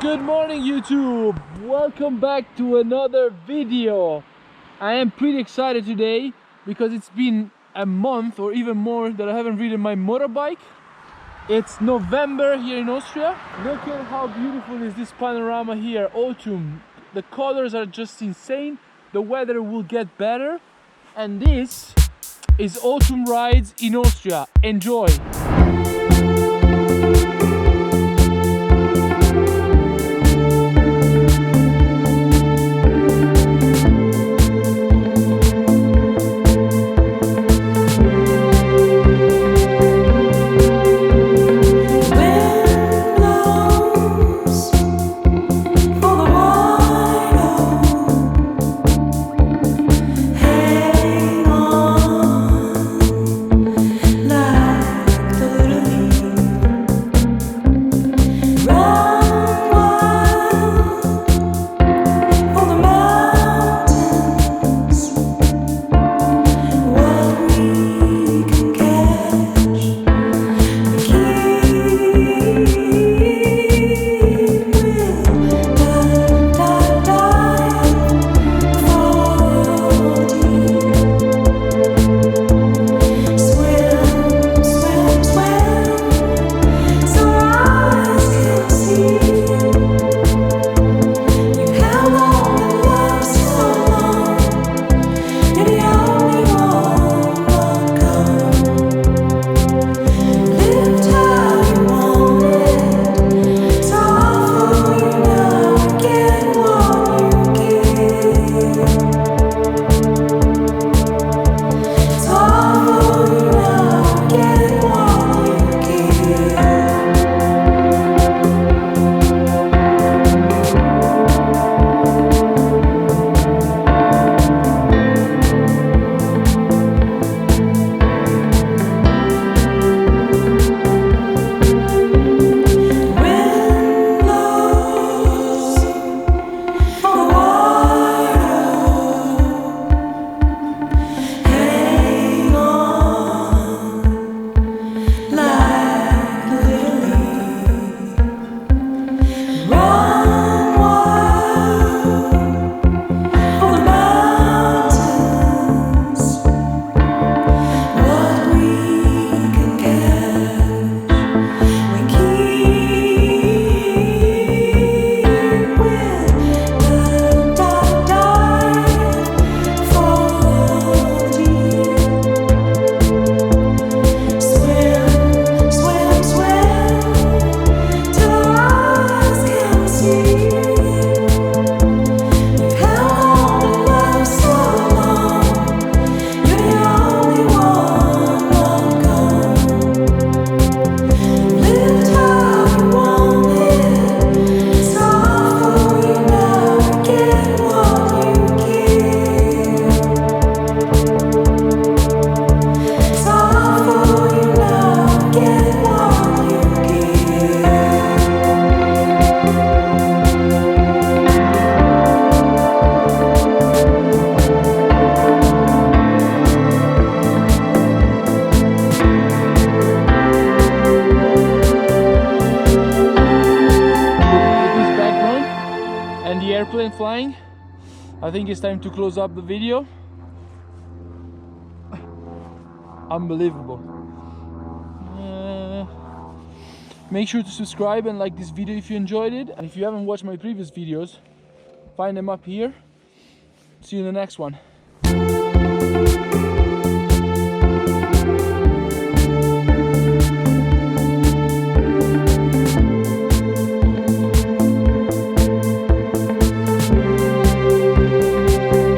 Good morning, YouTube. Welcome back to another video. I am pretty excited today because it's been a month or even more that I haven't ridden my motorbike. It's November here in Austria. Look at how beautiful is this panorama here. Autumn. The colors are just insane. The weather will get better. And this is Autumn Rides in Austria. Enjoy. And the airplane flying. I think it's time to close up the video. Unbelievable. Make sure to subscribe and like this video if you enjoyed it. And if you haven't watched my previous videos, find them up here. See you in the next one.